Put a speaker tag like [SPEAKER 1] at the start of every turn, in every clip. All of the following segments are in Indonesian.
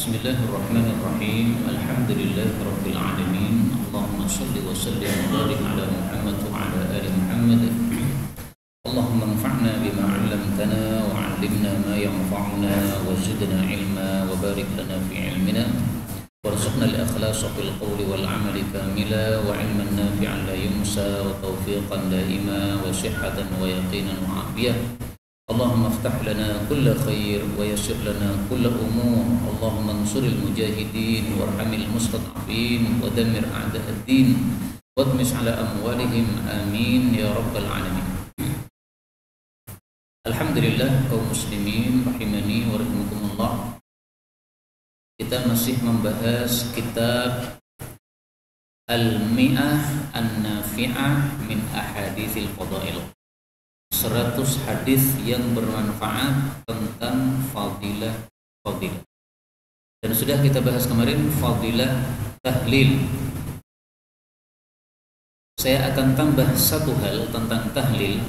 [SPEAKER 1] Bismillahirrahmanirrahim. Alhamdulillahirabbil alamin. Allahumma shalli wa sallim wa barik ala Muhammad wa ala ali Muhammad. Allahumma anfa'na bima 'allamtana wa 'allimna ma yanfa'una wa zidna 'ilma wa barik lana fi 'ilmina warzuqna al-ikhlasa fil qawli wal 'amali kamila wa 'ilman nafi'an la yunsa wa tawfiqan daima wa sihhatan wa yaqinan wa 'afiyah. Allahumma aftah lana kulla khair wa yassir lana kulla umur. Allahumma ansuril mujahidin warhamil mustad'afin wa dammir a'da'ad-din wadmis ala amwalihim amin ya rabbal alamin. Alhamdulillah kaum muslimin rahimani wa rahimakumullah. Kita masih membahas kitab Al-Mi'ah An-Nafi'ah min Ahaditsil Fadail. 100 hadis yang bermanfaat tentang fadilah. Dan sudah kita bahas kemarin fadilah tahlil. Saya akan tambah satu hal tentang tahlil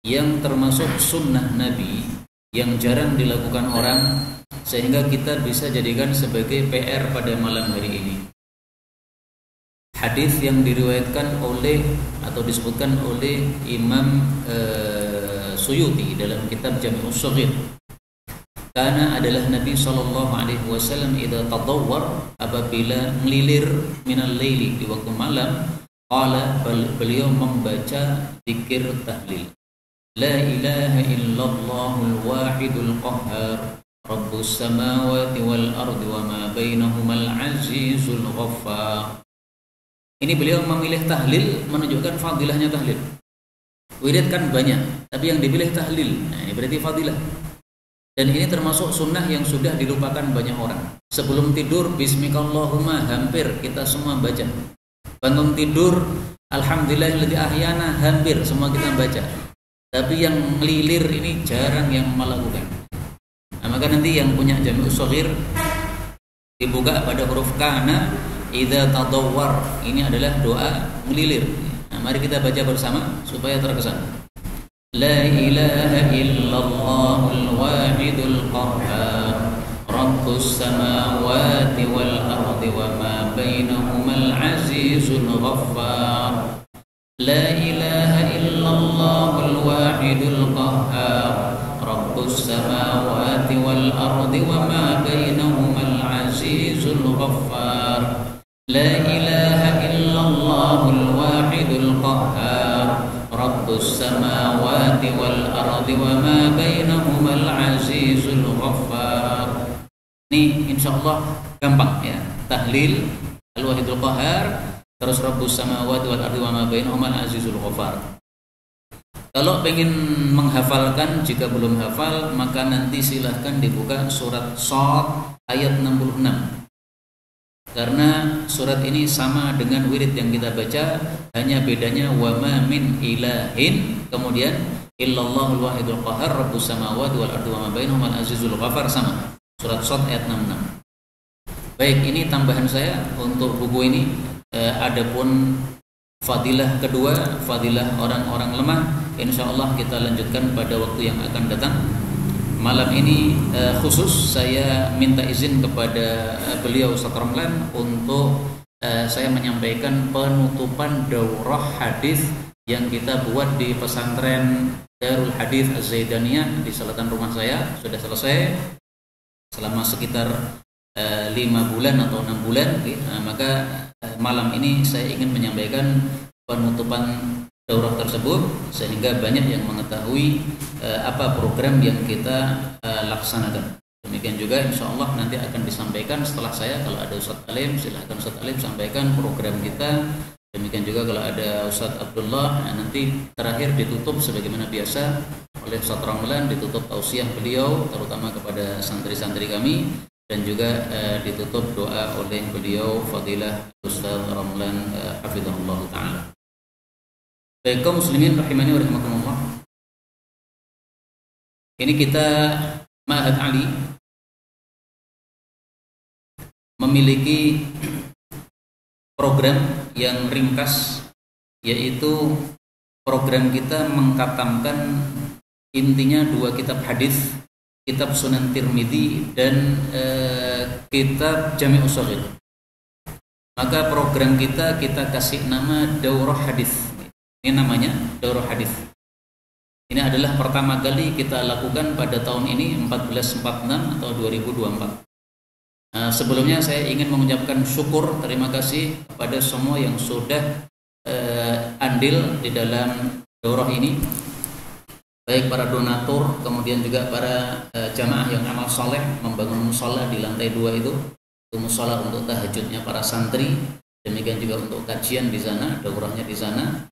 [SPEAKER 1] yang termasuk sunnah Nabi yang jarang dilakukan orang, sehingga kita bisa jadikan sebagai PR pada malam hari ini. Hadis yang diriwayatkan oleh atau disebutkan oleh Imam Suyuti dalam kitab Jami'us Shaghir. Karena adalah Nabi SAW idza tadawwar, apabila ngelilir minal laili di waktu malam, beliau membaca zikir tahlil. La ilaha illallahul wahidul qahhar rabbus samawati wal ardi wa ma bainahumal azizul ghaffar. Ini beliau memilih tahlil menunjukkan fadilahnya tahlil. Wirid kan banyak, tapi yang dipilih tahlil. Nah, ini berarti fadilah. Dan ini termasuk sunnah yang sudah dilupakan banyak orang. Sebelum tidur bismikallahumma hampir kita semua baca. Bangun tidur alhamdulillahilladzi ahyana hampir semua kita baca. Tapi yang melilir ini jarang yang melakukan. Nah, maka nanti yang punya Jami'us Shaghir dibuka pada huruf kana idza tadawwar. Ini adalah doa melilir. Nah, mari kita baca bersama supaya terkesan. La ilaha illallahul wahidul qahhar rabbus samawati wal ardi wa ma bainahumal azizul ghaffar. La ilaha illallahul wahidul qahhar rabbus samawati wal ardi wa ma bainahumal azizul ghaffar. La ilaha illallahul wahidul qahhar rabbus samawati wal ardi wa ma bainahumal azizul ghaffar. Ini insyaallah gampang ya. Tahlil al-wahidul qahhar, terus rabbus samawati wal ardi wa ma bainahumal azizul ghaffar. Kalau pengen menghafalkan, jika belum hafal, maka nanti silahkan dibuka surat Shad ayat 66. Karena surat ini sama dengan wirid yang kita baca, hanya bedanya wa ma min ilahin, kemudian illallahul wahidul qahhar rabbus samawati wal ardi wa ma bainahumal azizul ghaffar, sama. Surat Shad ayat 66. Baik, ini tambahan saya untuk buku ini. Adapun fadilah kedua, fadilah orang-orang lemah, insyaallah kita lanjutkan pada waktu yang akan datang. Malam ini khusus saya minta izin kepada beliau Ustaz Ramlan untuk saya menyampaikan penutupan daurah hadis yang kita buat di pesantren Darul Hadis Az-Zaidaniyah di selatan rumah saya. Sudah selesai selama sekitar 5 bulan atau 6 bulan. Maka malam ini saya ingin menyampaikan penutupan daurah tersebut sehingga banyak yang mengetahui apa program yang kita laksanakan. Demikian juga insyaallah nanti akan disampaikan setelah saya. Kalau ada Ustaz Alim, silahkan Ustaz Alim sampaikan program kita. Demikian juga kalau ada Ustaz Abdullah. Nanti terakhir ditutup sebagaimana biasa oleh Ustaz Ramlan, ditutup tausiah beliau terutama kepada santri-santri kami, dan juga ditutup doa oleh beliau Fadilah Ustaz Ramlan hafizahullah taala. Baik kaum muslimin rahimani wa rahimakumullah. Ini kita Ma'had Ali memiliki program yang ringkas, yaitu program kita mengkatamkan intinya 2 kitab hadis, kitab Sunan Tirmidzi dan kitab Jami'us Shaghir. Maka program kita kasih nama Daurah Hadis. Ini namanya Daurah Hadis. Ini adalah pertama kali kita lakukan pada tahun ini 1446 atau 2024. Sebelumnya saya ingin mengucapkan syukur, terima kasih kepada semua yang sudah andil di dalam daurah ini, baik para donatur, kemudian juga para jamaah yang amal soleh membangun musola di lantai 2 itu musola untuk tahajudnya para santri, demikian juga untuk kajian di sana, daurahnya di sana.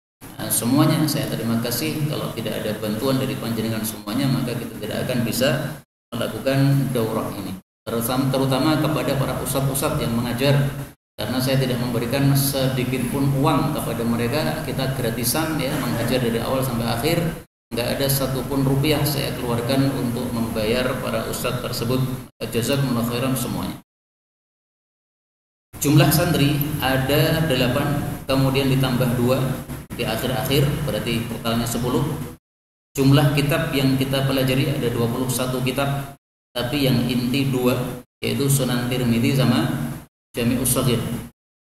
[SPEAKER 1] Semuanya saya terima kasih. Kalau tidak ada bantuan dari panjenengan semuanya, maka kita tidak akan bisa melakukan daurah ini. Terutama kepada para ustadz-ustadz yang mengajar, karena saya tidak memberikan sedikit pun uang kepada mereka. Kita gratisan ya, mengajar dari awal sampai akhir, nggak ada satupun rupiah saya keluarkan untuk membayar para ustadz tersebut. Jazakumullah khairan semuanya. Jumlah santri ada 8, kemudian ditambah 2 di akhir-akhir, berarti totalnya 10. Jumlah kitab yang kita pelajari ada 21 kitab, tapi yang inti 2, yaitu Sunan Tirmidzi sama Jami'us Shaghir.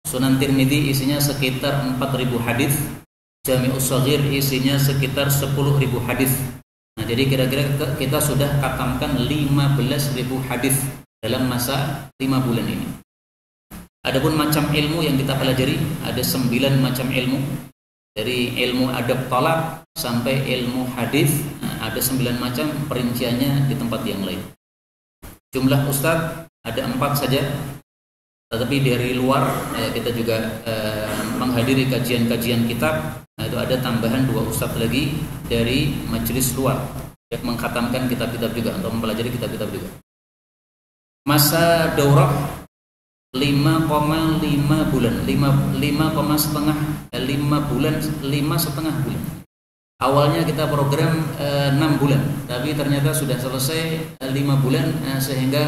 [SPEAKER 1] Sunan Tirmidzi isinya sekitar 4.000 hadis, Jami'us Shaghir isinya sekitar 10.000 hadis. Nah, jadi kira-kira kita sudah khatamkan 15.000 hadis dalam masa 5 bulan ini. Adapun macam ilmu yang kita pelajari ada 9 macam ilmu. Dari ilmu adab talab sampai ilmu hadis, ada 9 macam, perinciannya di tempat yang lain. Jumlah ustadz ada 4 saja, tetapi dari luar kita juga menghadiri kajian-kajian kitab. Nah, itu ada tambahan 2 ustadz lagi dari majelis luar yang mengkhatamkan kitab-kitab juga atau mempelajari kitab-kitab juga. Masa daurah 5,5 bulan, 5,5 bulan. Awalnya kita program 6 bulan, tapi ternyata sudah selesai 5 bulan, sehingga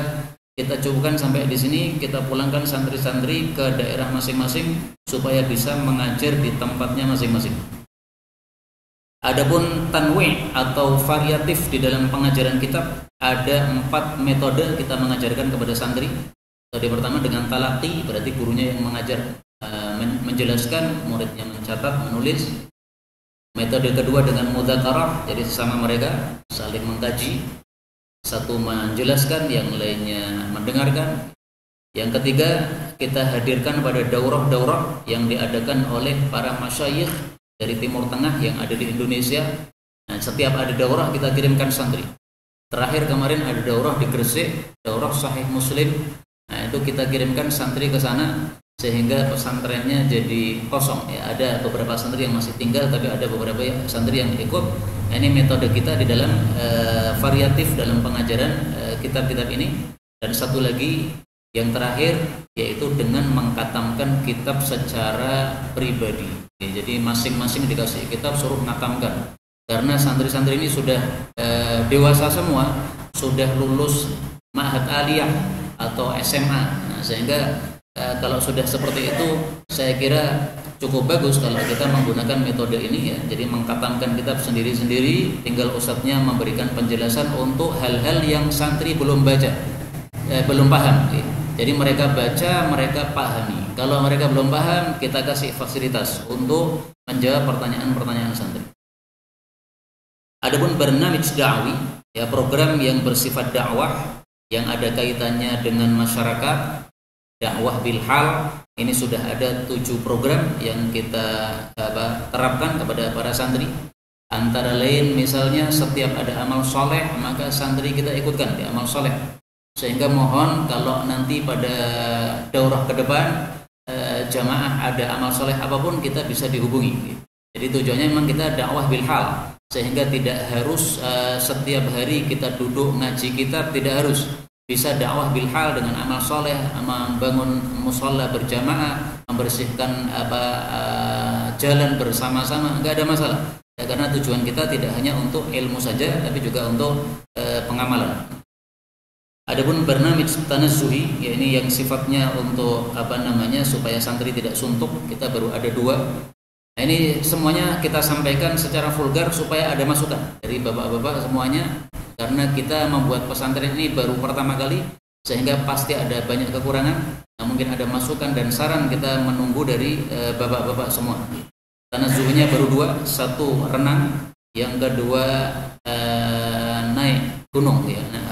[SPEAKER 1] kita cukupkan sampai di sini. Kita pulangkan santri-santri ke daerah masing-masing supaya bisa mengajar di tempatnya masing-masing. Adapun tanwi' atau variatif di dalam pengajaran kitab, ada 4 metode kita mengajarkan kepada santri. Metode pertama dengan talaqi, berarti gurunya yang mengajar, menjelaskan, muridnya mencatat, menulis. Metode kedua dengan mudzakarah, jadi sesama mereka saling mengkaji, satu menjelaskan, yang lainnya mendengarkan. Yang ketiga, kita hadirkan pada daurah-daurah yang diadakan oleh para masyayikh dari Timur Tengah yang ada di Indonesia. Nah, setiap ada daurah kita kirimkan santri. Terakhir kemarin ada daurah di Gresik, daurah Sahih Muslim. Nah, itu kita kirimkan santri ke sana sehingga pesantrennya jadi kosong. Ya, ada beberapa santri yang masih tinggal, tapi ada beberapa santri yang ikut. Nah, ini metode kita di dalam variatif dalam pengajaran kitab-kitab ini. Dan satu lagi yang terakhir, yaitu dengan mengkatamkan kitab secara pribadi. Ya, jadi masing-masing dikasih kitab, suruh ngatamkan. Karena santri-santri ini sudah dewasa semua, sudah lulus ma'had aliyah atau SMA. Nah, sehingga kalau sudah seperti itu, saya kira cukup bagus kalau kita menggunakan metode ini ya. Jadi mengkatamkan kitab sendiri-sendiri, tinggal ustadznya memberikan penjelasan untuk hal-hal yang santri belum baca, belum paham. Jadi mereka baca, mereka pahami. Kalau mereka belum paham, kita kasih fasilitas untuk menjawab pertanyaan-pertanyaan santri. Adapun barnamij da'wi, ya, program yang bersifat dakwah yang ada kaitannya dengan masyarakat, dakwah bil hal, ini sudah ada 7 program yang kita terapkan kepada para santri. Antara lain misalnya setiap ada amal soleh, maka santri kita ikutkan di amal soleh. Sehingga mohon kalau nanti pada daurah ke depan jamaah ada amal soleh apapun, kita bisa dihubungi. Jadi tujuannya memang kita dakwah bil hal, sehingga tidak harus setiap hari kita duduk ngaji kitab, tidak harus. Bisa dakwah bil hal dengan amal soleh, membangun musola berjamaah, membersihkan jalan bersama-sama, enggak ada masalah. Ya, karena tujuan kita tidak hanya untuk ilmu saja, tapi juga untuk pengamalan. Adapun barnamij tanazzuhi, ya, ini yang sifatnya untuk supaya santri tidak suntuk, kita baru ada 2. Nah, ini semuanya kita sampaikan secara vulgar supaya ada masukan dari bapak-bapak semuanya, karena kita membuat pesantren ini baru pertama kali, sehingga pasti ada banyak kekurangan. Nah, mungkin ada masukan dan saran kita menunggu dari bapak-bapak semua. Karena zuhurnya baru 2, satu renang, yang kedua naik gunung ya. Nah,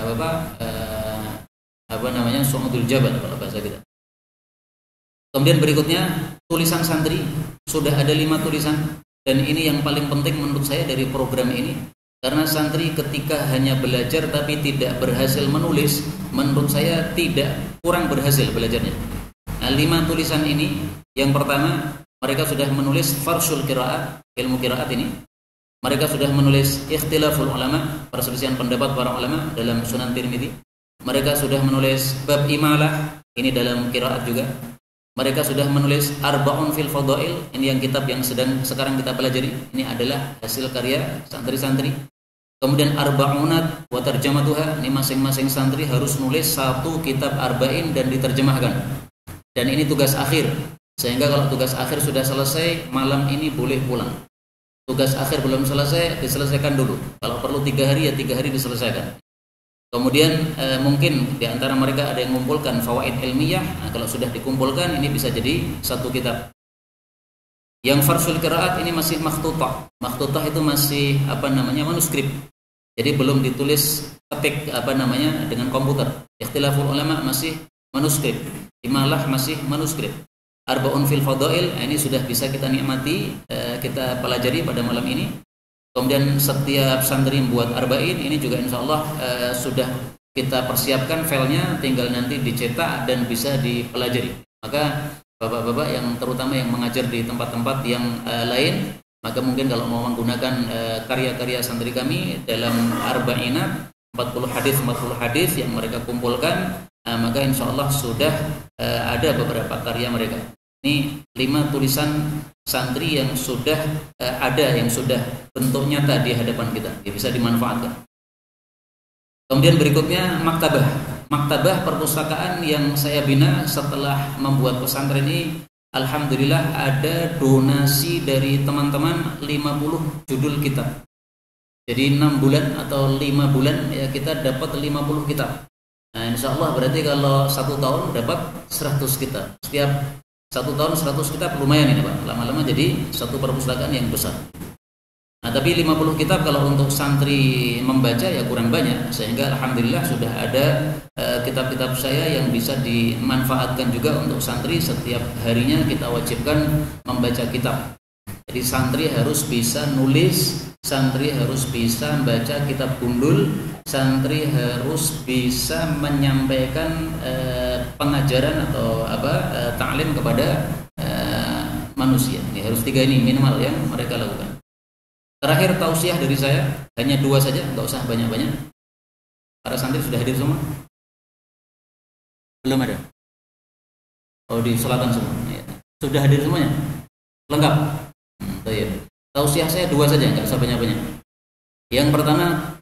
[SPEAKER 1] apa namanya, Su'udul Jabal kalau bahasa kita. Kemudian berikutnya tulisan santri, sudah ada 5 tulisan, dan ini yang paling penting menurut saya dari program ini, karena santri ketika hanya belajar tapi tidak berhasil menulis, menurut saya kurang berhasil belajarnya. Nah, 5 tulisan ini, yang pertama mereka sudah menulis Farshul Qiraat, ilmu qiraat ini. Mereka sudah menulis Ikhtilaful Ulama, perselisihan pendapat para ulama dalam Sunan Tirmidzi. Mereka sudah menulis Bab Imalah, ini dalam qiraat juga. Mereka sudah menulis Arba'un fil Fadail, ini yang kitab yang sekarang kita pelajari. Ini adalah hasil karya santri-santri. Kemudian Arba'unat wa tarjamatuha, ini masing-masing santri harus nulis 1 kitab arba'in dan diterjemahkan. Dan ini tugas akhir. Sehingga kalau tugas akhir sudah selesai, malam ini boleh pulang. Tugas akhir belum selesai, diselesaikan dulu. Kalau perlu 3 hari, ya 3 hari diselesaikan. Kemudian mungkin di antara mereka ada yang mengumpulkan fawaid ilmiah. Nah, kalau sudah dikumpulkan, ini bisa jadi 1 kitab. Yang Farshul Qiraat ini masih makhtutah. Makhtutah itu masih manuskrip. Jadi belum ditulis ketik dengan komputer. Ikhtilaful Ulama masih manuskrip. Imalah masih manuskrip. Arba'un fil Fadail, ini sudah bisa kita nikmati, kita pelajari pada malam ini. Kemudian setiap santri buat arba'in, ini juga insya Allah sudah kita persiapkan filenya, tinggal nanti dicetak dan bisa dipelajari. Maka bapak-bapak yang terutama yang mengajar di tempat-tempat yang lain, maka mungkin kalau mau menggunakan karya-karya santri kami dalam arba'inat 40 hadis yang mereka kumpulkan, maka insya Allah sudah ada beberapa karya mereka. Ini 5 tulisan santri yang sudah ada, yang sudah bentuk nyata di hadapan kita, ya, bisa dimanfaatkan. Kemudian berikutnya maktabah perpustakaan yang saya bina setelah membuat pesantren ini. Alhamdulillah ada donasi dari teman-teman 50 judul kitab. Jadi 6 bulan atau 5 bulan ya kita dapat 50 kitab. Nah, insya Allah berarti kalau 1 tahun dapat 100 kitab. Setiap 1 tahun 100 kitab lumayan ini Pak. Lama-lama jadi satu perpustakaan yang besar. Nah, tapi 50 kitab kalau untuk santri membaca ya kurang banyak. Sehingga alhamdulillah sudah ada kitab-kitab saya yang bisa dimanfaatkan juga untuk santri. Setiap harinya kita wajibkan membaca kitab. Jadi santri harus bisa nulis, santri harus bisa membaca kitab gundul, santri harus bisa menyampaikan pengajaran atau ta'lim kepada manusia. Ini harus 3 ini minimal yang mereka lakukan. Terakhir tausiah dari saya, hanya 2 saja, nggak usah banyak-banyak. Para santri sudah hadir semua? Belum ada? Oh, di selatan semua. Sudah hadir semuanya? Lengkap? Ya. Tausiah saya 2 saja, nggak usah banyak-banyak. Yang pertama,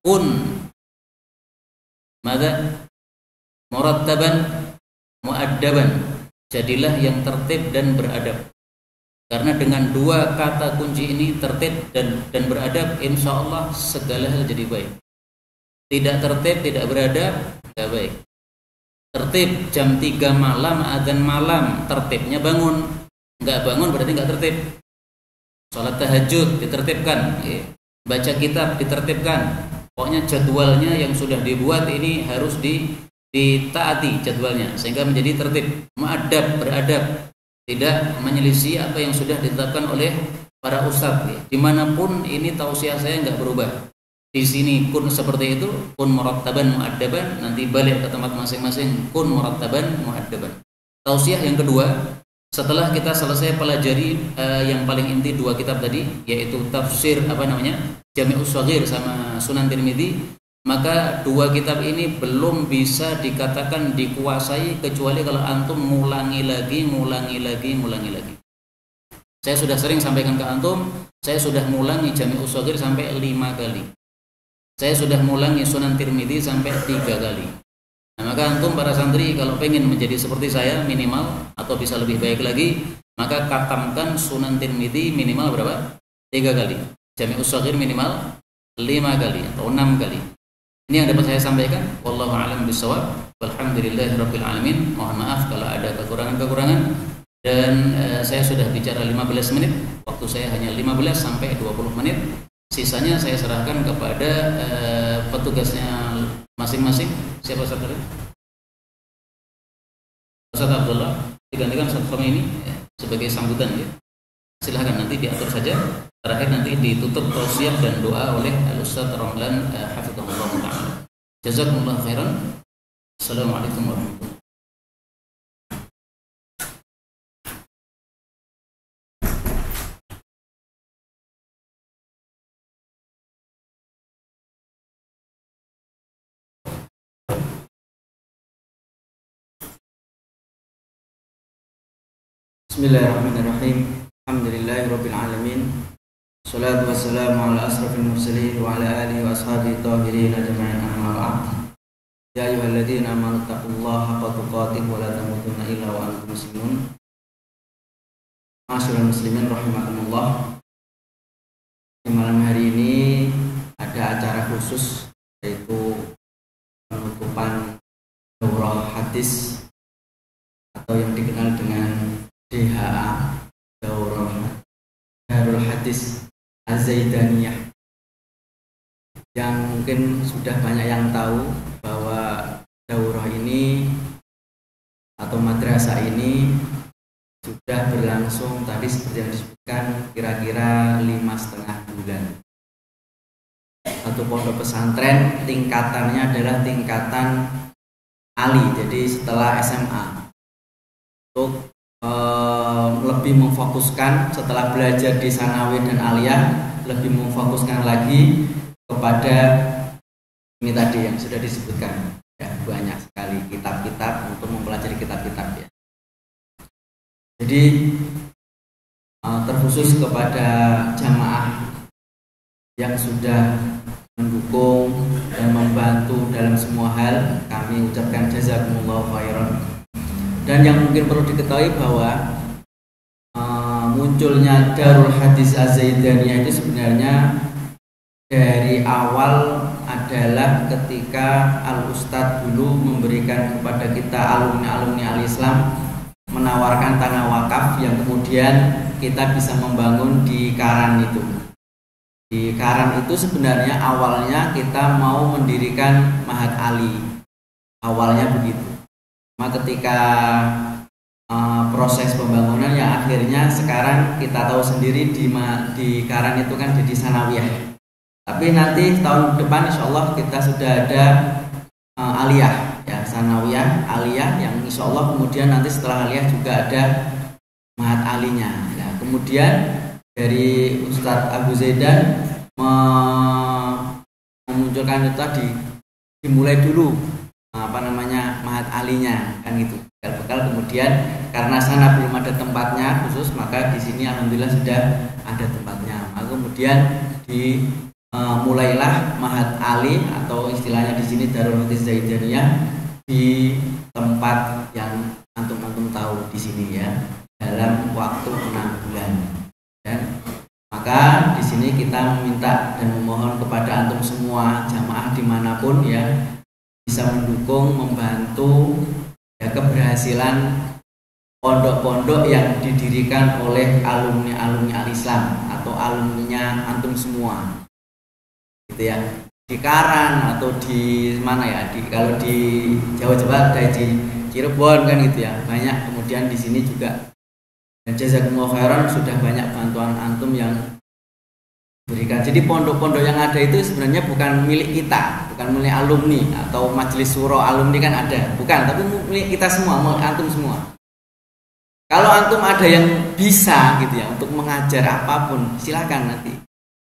[SPEAKER 1] murattaban muaddaban, jadilah yang tertib dan beradab. Karena dengan 2 kata kunci ini, tertib dan beradab, insya Allah segala hal jadi baik. Tidak tertib, tidak beradab, tidak baik. Tertib jam 3 malam, adzan malam, tertibnya bangun. Nggak bangun berarti nggak tertib. Salat tahajud ditertibkan, baca kitab ditertibkan. Pokoknya jadwalnya yang sudah dibuat ini harus ditaati jadwalnya sehingga menjadi tertib, muadab, beradab, tidak menyelisih apa yang sudah ditetapkan oleh para ustadz. Dimanapun ini tausiah saya nggak berubah. Di sini kun seperti itu, kun murattaban muaddaban, nanti balik ke tempat masing-masing, kun murattaban muaddaban. Tausiah yang kedua, setelah kita selesai pelajari yang paling inti 2 kitab tadi, yaitu tafsir Jami'us Shaghir sama Sunan Tirmidzi, maka 2 kitab ini belum bisa dikatakan dikuasai kecuali kalau antum ngulangi lagi. Saya sudah sering sampaikan ke antum, saya sudah ngulangi Jami'us Shaghir sampai 5 kali. Saya sudah ngulangi Sunan Tirmidzi sampai 3 kali. Nah, maka antum para santri kalau pengen menjadi seperti saya minimal atau bisa lebih baik lagi, maka katamkan Sunan Tirmidzi minimal berapa? 3 kali. Jami'us Shaghir minimal 5 kali atau 6 kali. Ini yang dapat saya sampaikan. Wallahu a'lam bishawab. Walhamdulillahirabbil alamin. Mohon maaf kalau ada kekurangan-kekurangan. Dan saya sudah bicara 15 menit. Waktu saya hanya 15 sampai 20 menit. Sisanya saya serahkan kepada petugasnya masing-masing. Siapa saudara? Ustaz Abdullah, digantikan Ustaz Khomeini sebagai sambutan ya. Silahkan nanti diatur saja. Terakhir nanti ditutup tausiah dan doa oleh Al-Ustaz Ramlan hafizahullah taala. Jazakumullah khairan. Assalamualaikum warahmatullahi wabarakatuh.
[SPEAKER 2] Bismillahirrahmanirrahim. Alhamdulillahirabbil alamin. Shalatu wassalamu ala asrofil mursalin wa ala alihi wa ashabihi tahirin ajma'in, amma ba'd. Ya ayyuhalladzina amanu taqullaha haqqa tuqatih wa la tamutunna illa wa antum muslimun. Ma'asyiral muslimin rahimakumullah. Di malam hari ini ada acara khusus, yaitu penutupan daurah hadis atau yang dikenal dengan DHA, Daurah Darul Hadis Az-Zaidaniyah, yang mungkin sudah banyak yang tahu bahwa daurah ini atau madrasah ini sudah berlangsung tadi seperti yang disebutkan kira-kira 5,5 bulan. Satu pondok pesantren tingkatannya adalah tingkatan Ali, jadi setelah SMA, untuk lebih memfokuskan setelah belajar di Sanawi dan Aliyah, lebih memfokuskan lagi kepada ini tadi yang sudah disebutkan ya, banyak sekali kitab-kitab untuk mempelajari kitab-kitab ya. Jadi terkhusus kepada jamaah yang sudah mendukung dan membantu dalam semua hal, kami ucapkan jazakumullahu khairan. Dan yang mungkin perlu diketahui bahwa munculnya Darul Hadis Az-Zaidaniyah itu sebenarnya dari awal adalah ketika Al-Ustadz dulu memberikan kepada kita alumni-alumni Al-Islam, menawarkan tanah wakaf yang kemudian kita bisa membangun di Karan itu. Di Karan itu sebenarnya awalnya kita mau mendirikan Mahat Ali, awalnya begitu. Ketika proses pembangunan yang akhirnya sekarang kita tahu sendiri di Karan itu kan jadi Sanawiyah. Tapi nanti tahun depan insya Allah kita sudah ada Aliyah ya, Sanawiyah, Aliyah, yang insya Allah kemudian nanti setelah Aliyah juga ada Mahat Alinya. Nah, kemudian dari Ustadz Abu Zaidan memunculkan itu tadi, dimulai dulu Mahat Alinya kan gitu. Bekal kemudian karena sana belum ada tempatnya khusus, maka di sini alhamdulillah sudah ada tempatnya. Maka kemudian mulailah Mahat Ali atau istilahnya di sini Darul Hadis Zaidaniyah di tempat yang antum tahu di sini ya, dalam waktu 6 bulan. Dan maka di sini kita meminta dan memohon kepada antum semua jamaah dimanapun ya, bisa mendukung, membantu ya, keberhasilan pondok-pondok yang didirikan oleh alumni-alumni Al-Islam atau alumninya antum semua gitu ya, di Karan atau di mana ya, kalau di Jawa ada di Cirebon kan gitu ya, banyak. Kemudian di sini juga, dan jazakumullah khairan, sudah banyak bantuan antum yang berikan. Jadi pondok-pondok yang ada itu sebenarnya bukan milik kita, bukan milik alumni atau majelis suro alumni kan ada, bukan, tapi milik kita semua, milik antum semua. Kalau antum ada yang bisa gitu ya untuk mengajar apapun, silakan nanti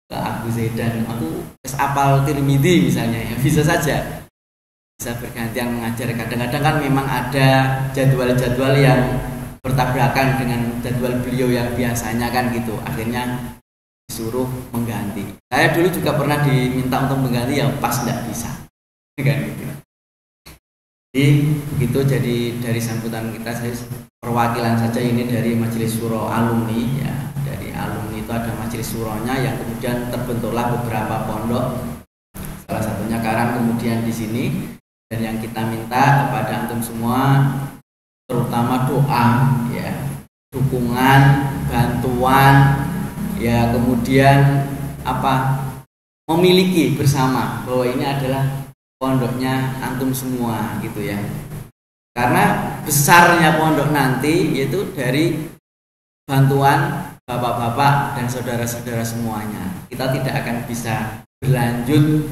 [SPEAKER 2] ke Abu Zaidan, aku apal Tirmidzi misalnya ya, bisa saja, bisa bergantian mengajar. Kadang-kadang kan memang ada jadwal-jadwal yang bertabrakan dengan jadwal beliau yang biasanya kan gitu, akhirnya disuruh mengganti. Saya dulu juga pernah diminta untuk mengganti, ya pas tidak bisa kan gitu. Jadi begitu. Jadi dari sambutan kita, saya perwakilan saja ini dari Majelis Syuro alumni ya. Dari alumni itu ada Majelis Syuronya yang kemudian terbentuklah beberapa pondok, salah satunya Karan kemudian di sini. Dan yang kita minta kepada antum semua terutama doa ya, dukungan, bantuan ya, kemudian memiliki bersama bahwa ini adalah pondoknya antum semua gitu ya. Karena besarnya pondok nanti yaitu dari bantuan bapak-bapak dan saudara-saudara semuanya. Kita tidak akan bisa berlanjut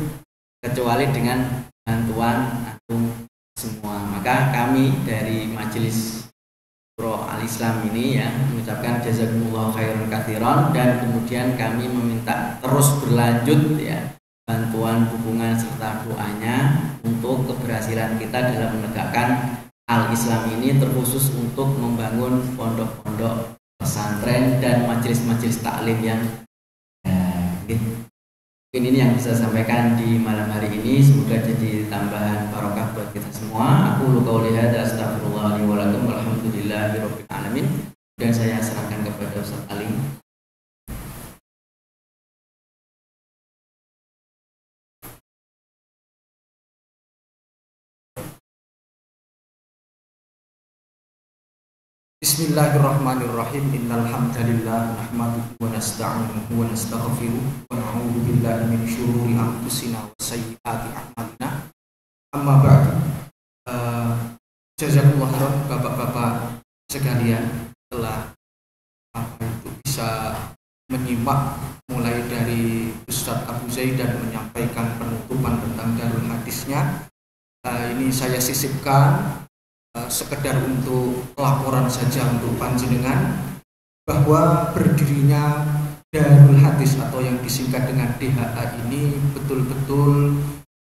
[SPEAKER 2] kecuali dengan bantuan antum semua. Maka kami dari Majelis Pro Al-Islam ini ya mengucapkan jazakumullah khairan katsiran, dan kemudian kami meminta terus berlanjut ya bantuan, dukungan serta doanya untuk keberhasilan kita dalam menegakkan Al-Islam ini, terkhusus untuk membangun pondok-pondok pesantren dan majelis-majelis taklim yang mungkin ini yang bisa sampaikan di malam hari ini. Semoga jadi tambahan barokah buat kita semua. Aku qauli hadza astaghfirullah li wa lakum walhamdulillahirabbil alamin. Dan saya serahkan kepada Ustaz Ali.
[SPEAKER 3] Bismillahirrahmanirrahim. Innal hamdalillah nahmaduhu wa nasta'inuhu wa nastaghfiruh wa na'udzu billahi min syururi anfusina wa sayyiati a'malina. Amma ba'du. Jazakumullah khairan Bapak-bapak sekalian telah bisa menyimak mulai dari Ustadz Abu Zaid dan menyampaikan penutupan tentang Darul Hadisnya. Ini saya sisipkan sekedar untuk laporan saja untuk panjenengan bahwa berdirinya Darul Hadis atau yang disingkat dengan DHA ini betul-betul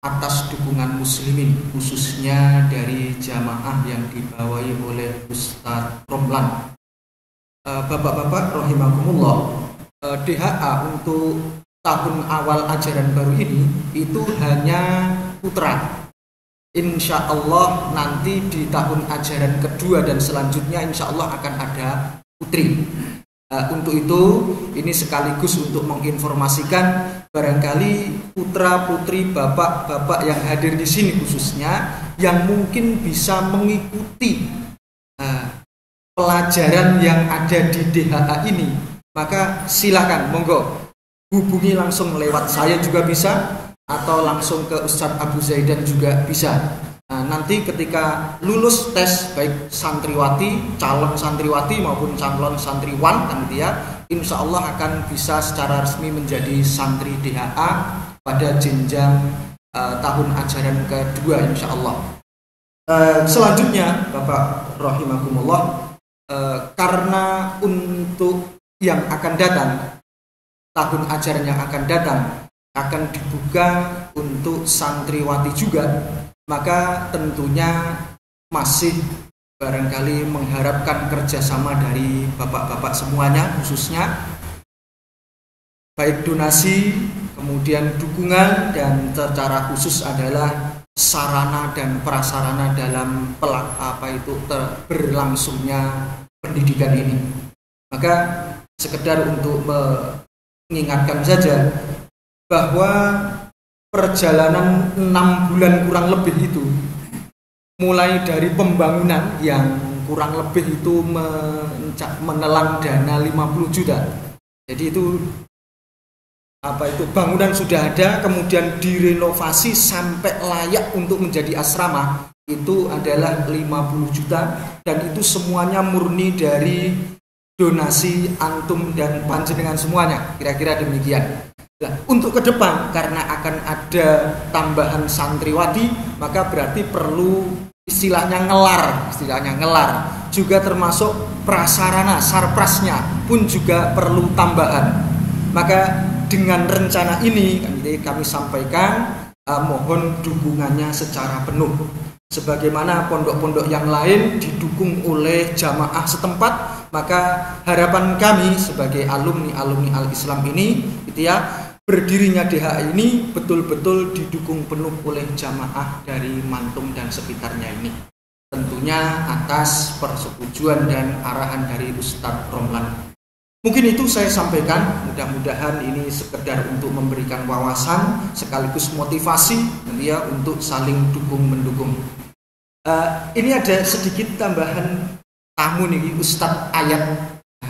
[SPEAKER 3] atas dukungan muslimin, khususnya dari jamaah yang dibawahi oleh Ustadz Romlan. Bapak-bapak rahimakumullah, DHA untuk tahun awal ajaran baru ini itu hanya putra. Insya Allah nanti di tahun ajaran kedua dan selanjutnya insya Allah akan ada putri. Untuk itu ini sekaligus untuk menginformasikan barangkali putra putri bapak-bapak yang hadir di sini khususnya yang mungkin bisa mengikuti pelajaran yang ada di DHA ini, maka silakan monggo hubungi langsung lewat saya juga bisa, atau langsung ke Ustadz Abu Zaidan juga bisa. Nanti ketika lulus tes baik santriwati, calon santriwati maupun calon santriwan nanti ya, insya Allah akan bisa secara resmi menjadi santri DHA pada jenjang tahun ajaran kedua insya Allah. Selanjutnya Bapak rahimakumullah, karena untuk yang akan datang, tahun ajaran yang akan datang akan dibuka untuk santriwati juga, maka tentunya masih barangkali mengharapkan kerjasama dari bapak-bapak semuanya, khususnya baik donasi, kemudian dukungan, dan secara khusus adalah sarana dan prasarana dalam berlangsungnya pendidikan ini. Maka sekedar untuk mengingatkan saja bahwa perjalanan 6 bulan kurang lebih itu, mulai dari pembangunan yang kurang lebih itu menelan dana 50 juta. Jadi itu bangunan sudah ada, kemudian direnovasi sampai layak untuk menjadi asrama, itu adalah 50 juta, dan itu semuanya murni dari donasi antum dan panjenengan semuanya, kira-kira demikian. Nah, untuk ke depan karena akan ada tambahan santriwati, maka berarti perlu istilahnya ngelar, juga termasuk prasarana, sarprasnya pun juga perlu tambahan. Maka dengan rencana ini kami sampaikan mohon dukungannya secara penuh. Sebagaimana pondok-pondok yang lain didukung oleh jamaah setempat, maka harapan kami sebagai alumni Al-Islam ini gitu ya, berdirinya DHA ini betul-betul didukung penuh oleh jamaah dari Mantung dan sekitarnya ini. Tentunya atas persetujuan dan arahan dari Ustadz Romlan. Mungkin itu saya sampaikan, mudah-mudahan ini sekedar untuk memberikan wawasan sekaligus motivasi ya untuk saling dukung-mendukung. Ini ada sedikit tambahan tamu nih Ustadz Ayat,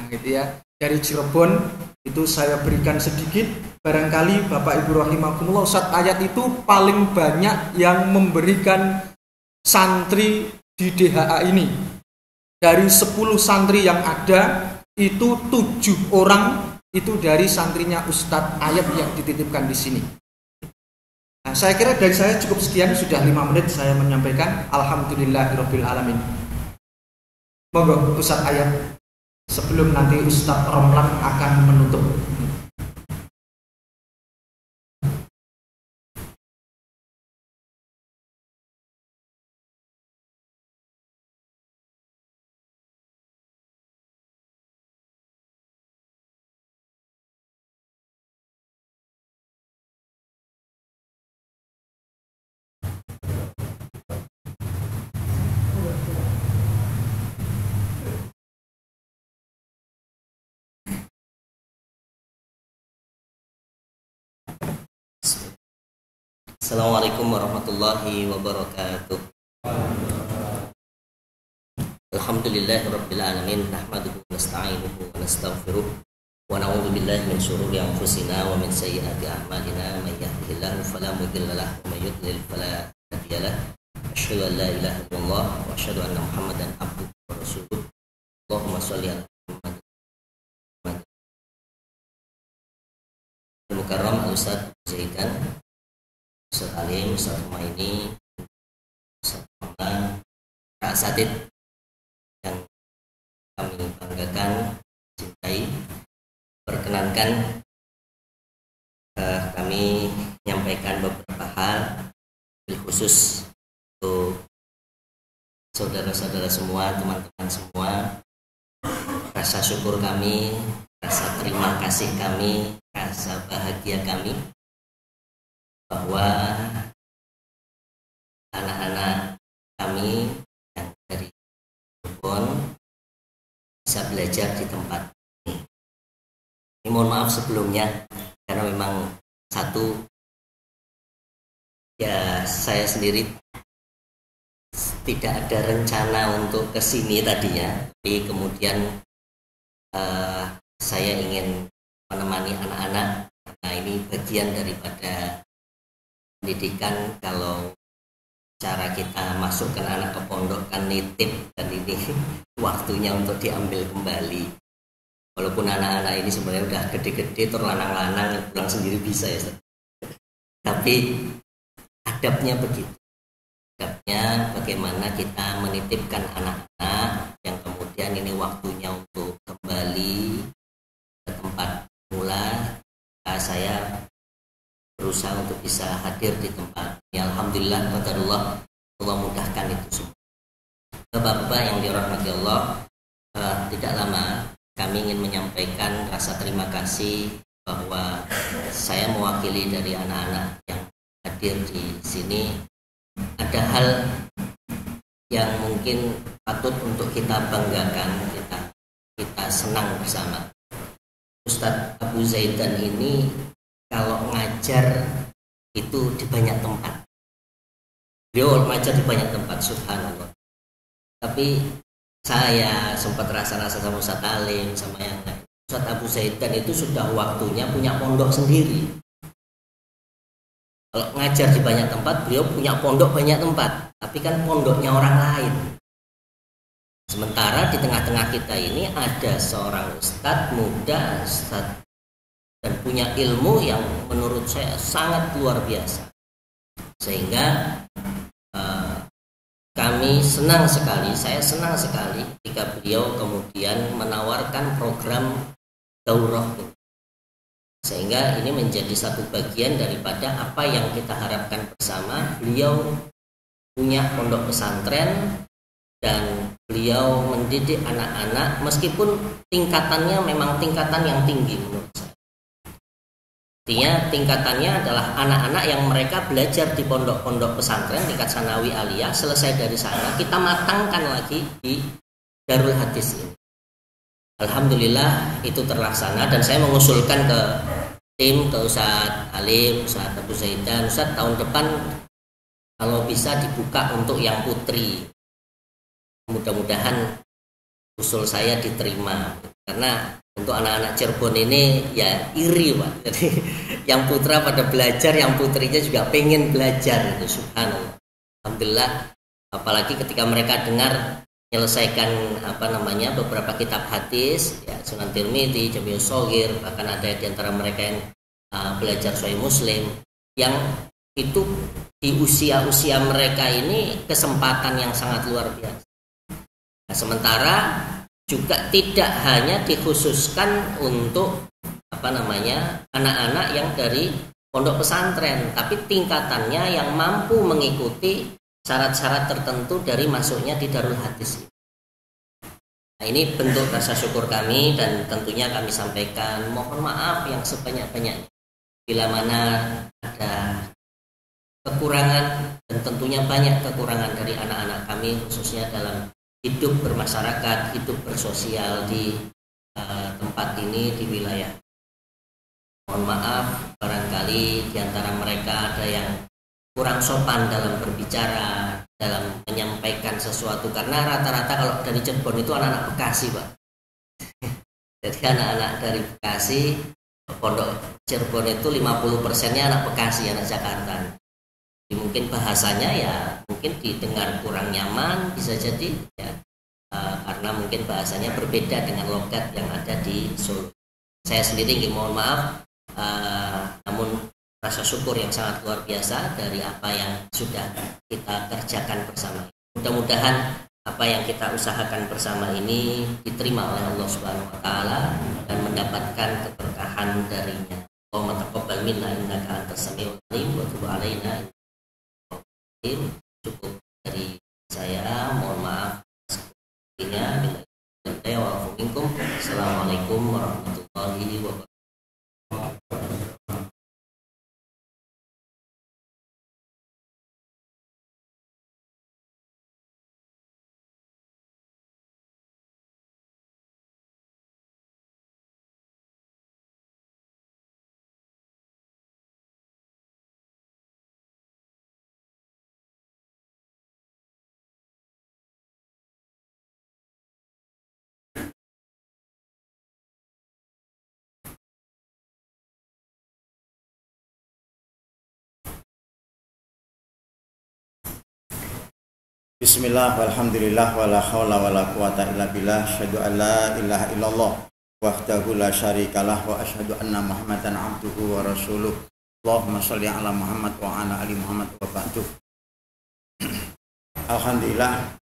[SPEAKER 3] gitu ya, dari Cirebon. Itu saya berikan sedikit, barangkali Bapak Ibu rahimakumullah, Ustadz Ayat itu paling banyak yang memberikan santri di DHA ini. Dari 10 santri yang ada, itu 7 orang itu dari santrinya Ustadz Ayat yang dititipkan di sini. Nah, saya kira dari saya cukup sekian, sudah 5 menit saya menyampaikan. Alhamdulillahirabbil alamin. Monggo Ustadz Ayat, sebelum nanti Ustadz Romlan akan menutup.
[SPEAKER 4] Assalamualaikum warahmatullahi wabarakatuh. Alhamdulillahirabbil alamin, nahmaduhu wa nasta'inuhu wa nastaghfiruh wa na'udzu billahi min shururi anfusina wa min sayyiati a'malina, may yahdihillahu fala mudilla lahu wa may yudlil fala hadiya lahu. Asyhadu an la ilaha illallah wa asyhadu anna Muhammadan abduhu wa rasuluh. Allahumma shalli ala Muhammad. Mukarram Al-Ustadz Zaidan, Ustaz Alim, Ustaz Humaini, Ustaz Romlan, Kak Satid yang kami banggakan, cintai, perkenankan kami menyampaikan beberapa hal khusus untuk saudara-saudara semua, teman-teman semua. Rasa syukur kami, rasa terima kasih kami, rasa bahagia kami bahwa anak-anak kami yang dari Cirebon bisa belajar di tempat ini. Ini mohon maaf sebelumnya karena memang satu, ya saya sendiri tidak ada rencana untuk kesini tadinya, tapi kemudian saya ingin menemani anak-anak karena ini bagian daripada pendidikan. Kalau cara kita masukkan anak ke pondok kan nitip, dan ini waktunya untuk diambil kembali. Walaupun anak-anak ini sebenarnya udah gede-gede, terlanang-lanang, pulang sendiri bisa ya, tapi adabnya begitu. Adabnya bagaimana kita menitipkan anak-anak yang kemudian ini waktunya untuk kembali ke tempat mula. Saya berusaha untuk bisa hadir di tempat ini. Alhamdulillah, qadarullah, Allah mudahkan itu semua. Bapak-bapak yang dirahmati Allah, tidak lama kami ingin menyampaikan rasa terima kasih bahwa saya mewakili dari anak-anak yang hadir di sini. Ada hal yang mungkin patut untuk kita banggakan, kita senang bersama. Ustadz Abu Zaidan ini kalau ngajar itu di banyak tempat. Beliau ngajar di banyak tempat, subhanallah. Tapi saya sempat rasa-rasa sama Ustadz Alim, sama yang lain. Ustadz Abu Zaidan itu sudah waktunya punya pondok sendiri. Kalau ngajar di banyak tempat, beliau punya pondok banyak tempat. Tapi kan pondoknya orang lain. Sementara di tengah-tengah kita ini ada seorang ustadz muda, ustadz, dan punya ilmu yang menurut saya sangat luar biasa. Sehingga kami senang sekali, saya senang sekali ketika beliau kemudian menawarkan program daurah ini. Sehingga ini menjadi satu bagian daripada apa yang kita harapkan bersama. Beliau punya pondok pesantren dan beliau mendidik anak-anak meskipun tingkatannya memang tingkatan yang tinggi menurut saya. Artinya tingkatannya adalah anak-anak yang mereka belajar di pondok-pondok pesantren tingkat sanawi aliyah, selesai dari sana kita matangkan lagi di Darul Hadis ini. Alhamdulillah itu terlaksana, dan saya mengusulkan ke tim, ke Ustadz Alim, Ustadz Abu Zaidan, Ustadz tahun depan kalau bisa dibuka untuk yang putri. Mudah-mudahan usul saya diterima, karena untuk anak-anak Cirebon ini ya iri Pak. Jadi yang putra pada belajar, yang putrinya juga pengen belajar itu, subhanallah. Alhamdulillah, apalagi ketika mereka dengar menyelesaikan beberapa kitab hadis, ya Sunan Tirmidzi, Jami'us Shaghir, bahkan ada di antara mereka yang belajar Sahih Muslim, yang itu di usia-usia mereka ini kesempatan yang sangat luar biasa. Nah, sementara juga tidak hanya dikhususkan untuk anak-anak yang dari pondok pesantren, tapi tingkatannya yang mampu mengikuti syarat-syarat tertentu dari masuknya di Darul Hadis. Nah, ini bentuk rasa syukur kami, dan tentunya kami sampaikan mohon maaf yang sebanyak-banyaknya bila mana ada kekurangan, dan tentunya banyak kekurangan dari anak-anak kami khususnya dalam hidup bermasyarakat, hidup bersosial di tempat ini, di wilayah. Mohon maaf barangkali di antara mereka ada yang kurang sopan dalam berbicara, dalam menyampaikan sesuatu, karena rata-rata kalau dari Cirebon itu anak-anak Bekasi Pak. Jadi anak-anak dari Bekasi, pondok Cirebon itu 50%-nya anak Bekasi, anak Jakarta. Jadi mungkin bahasanya ya mungkin didengar kurang nyaman, bisa jadi ya, karena mungkin bahasanya berbeda dengan logat yang ada di Solo. Saya sendiri mohon maaf, namun rasa syukur yang sangat luar biasa dari apa yang sudah kita kerjakan bersama. Mudah-mudahan apa yang kita usahakan bersama ini diterima oleh Allah Subhanahu wa taala dan mendapatkan keberkahan darinya. Allahumma taqabbal minna innaka antas samiul alim wa tub alaina. Cukup dari saya, mohon maaf sepertinya. Assalamualaikum warahmatullahi wabarakatuh.
[SPEAKER 5] Bismillah, walhamdulillah, wala hawla wala quwata illa billah, asyhadu an la ilaha illallah wahdahu la syarikalah wa asyhadu anna Muhammadan abduhu wa rasuluh. Allahumma shalli ala Muhammad wa ala ali Muhammad wa ba'du. Alhamdulillah,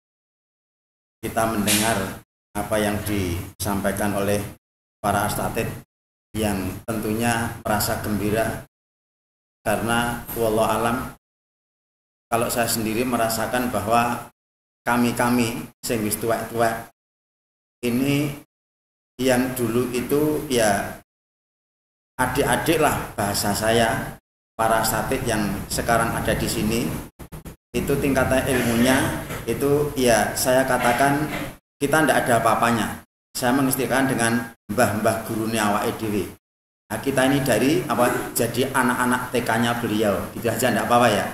[SPEAKER 5] kita mendengar apa yang disampaikan oleh para asatidz yang tentunya merasa gembira, karena wallahu alam, kalau saya sendiri merasakan bahwa kami sing wis tuwek-tuwek ini yang dulu itu ya adik-adik lah bahasa saya, para asatidz yang sekarang ada di sini itu tingkatan ilmunya itu ya saya katakan kita tidak ada apa-apanya. Saya mengistilahkan dengan mbah-mbah gurune awake dhewe. Nah, kita ini dari jadi anak-anak TK-nya beliau, gitu aja tidak apa-apa ya.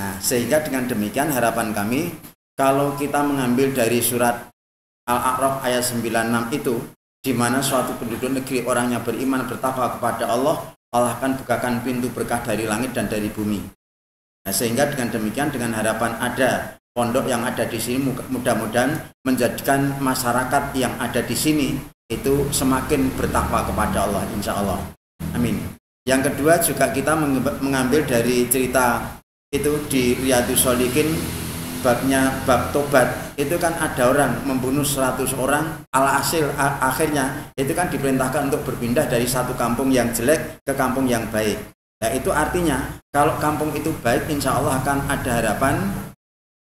[SPEAKER 5] Nah, sehingga dengan demikian harapan kami, kalau kita mengambil dari surat Al-A'raf ayat 96 itu, di mana suatu penduduk negeri orangnya beriman bertakwa kepada Allah, Allah akan bukakan pintu berkah dari langit dan dari bumi. Nah, sehingga dengan demikian, dengan harapan ada pondok yang ada di sini, mudah-mudahan menjadikan masyarakat yang ada di sini itu semakin bertakwa kepada Allah, insya Allah. Amin. Yang kedua juga kita mengambil dari cerita itu di Riyadhus Shalihin, bab tobat. Itu kan ada orang membunuh 100 orang, alhasil akhirnya itu kan diperintahkan untuk berpindah dari satu kampung yang jelek ke kampung yang baik. Nah, itu artinya kalau kampung itu baik, insya Allah akan ada harapan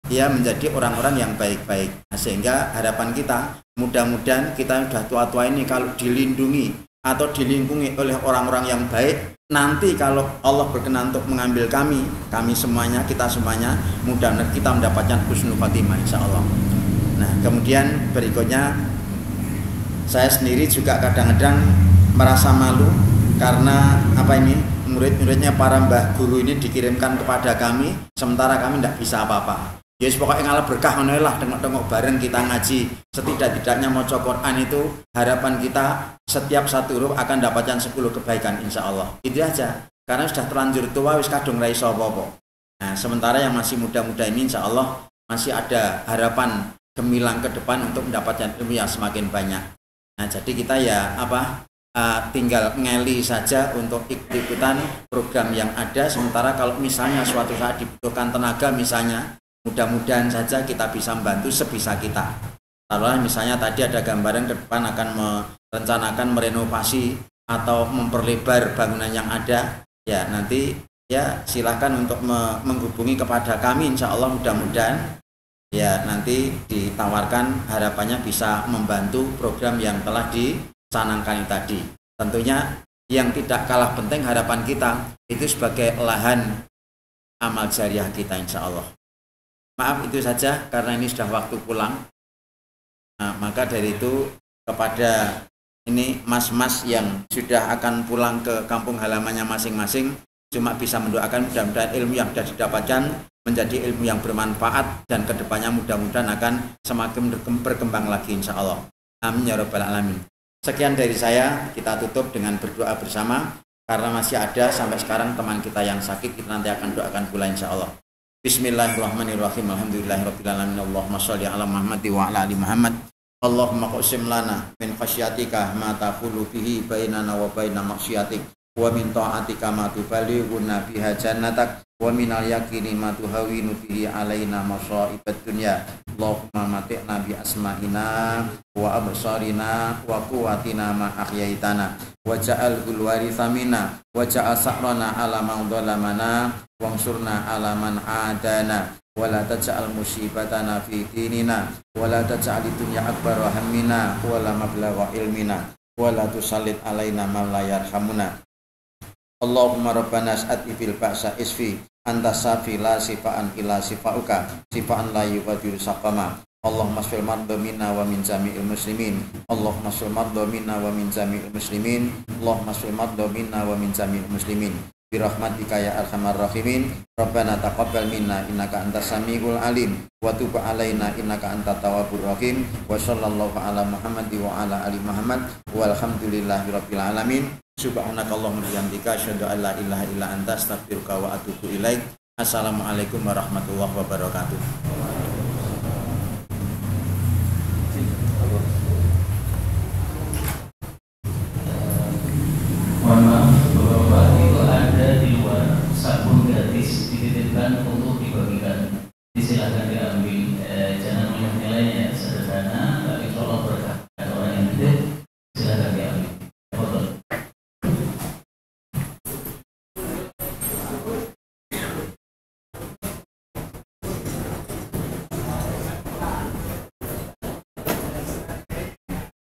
[SPEAKER 5] ya menjadi orang-orang yang baik-baik. Nah, sehingga harapan kita, mudah-mudahan kita sudah tua-tua ini kalau dilindungi atau dilingkungi oleh orang-orang yang baik, nanti kalau Allah berkenan untuk mengambil kami semuanya, kita semuanya, mudah-mudahan kita mendapatkan husnul khotimah insya Allah. Nah, kemudian berikutnya saya sendiri juga kadang-kadang merasa malu karena murid-muridnya para mbah guru ini dikirimkan kepada kami, sementara kami tidak bisa apa-apa. Yes, pokoknya ngalah berkah lah, tengok-tengok bareng kita ngaji. Setidak-tidaknya maca Quran itu harapan kita setiap satu huruf akan dapatkan 10 kebaikan insya Allah. Itu aja. Karena sudah terlanjur tua wis kadung ra iso apa-apa. Nah, sementara yang masih muda-muda ini insya Allah masih ada harapan gemilang ke depan untuk mendapatkan ilmu yang semakin banyak. Nah, jadi kita tinggal ngeli saja untuk ikutan program yang ada. Sementara kalau misalnya suatu saat dibutuhkan tenaga misalnya, mudah-mudahan saja kita bisa membantu sebisa kita. Taruhlah misalnya tadi ada gambaran ke depan akan merencanakan merenovasi atau memperlebar bangunan yang ada, ya nanti ya silahkan untuk menghubungi kepada kami, insya Allah mudah-mudahan ya nanti ditawarkan, harapannya bisa membantu program yang telah dicanangkan tadi. Tentunya yang tidak kalah penting harapan kita itu sebagai lahan amal jariah kita insya Allah. Maaf itu saja karena ini sudah waktu pulang. Nah, maka dari itu kepada ini mas-mas yang sudah akan pulang ke kampung halamannya masing-masing, cuma bisa mendoakan mudah-mudahan ilmu yang sudah didapatkan menjadi ilmu yang bermanfaat dan kedepannya mudah-mudahan akan semakin berkembang lagi insya Allah. Amin ya rabbal alamin. Sekian dari saya, kita tutup dengan berdoa bersama karena masih ada sampai sekarang teman kita yang sakit, kita nanti akan doakan pula insya Allah. Bismillahirrahmanirrahim. Alhamdulillahirabbil alamin. Allahumma shalli ala Muhammad wa ala ali Muhammad. Allahumma qsim lana min khasyatika ma taqulu bihi bainana wa baina maksiatik wa min ta'atika ma tuballighuna biha jannatak wa minal yaqini ma tuhawinu bihi alaina masaibat dunya. Allahumma mati'na bi asma'ina wa absarina wa quwwatina ma ahyaitana waja'al waritha minna waja'al sa'rana ala man dhalamana wansurna ala man adana wala taj'al musibatana fi dinina wala taj'al dunya akbar hammina wala mablagha ilmina wala tusallit alaina man la yarhamuna. Allahumma rabbana as'ati fil ba'sa isfi anta safi la sifaan ila sifauka sifaan la yughadiru saqama. Allahumma shfil marda minna wa min jami'il muslimin. Allahumma shfil marda minna wa min jami'il muslimin. Allahumma shfil marda minna wa min jami'il muslimin. Birahmatika ya arhamar rahimin. Rabbana taqabbal minna innaka antas samiul alim wa tub alaina innaka antat tawwabur rahim. Wa sallallahu ala Muhammad wa ala ali Muhammad walhamdulillahirabbil alamin. Subhanakallahumma bihamdika asyhadu an la ilaha illa anta astaghfiruka wa atubu ilaik. Assalamualaikum warahmatullahi wabarakatuh.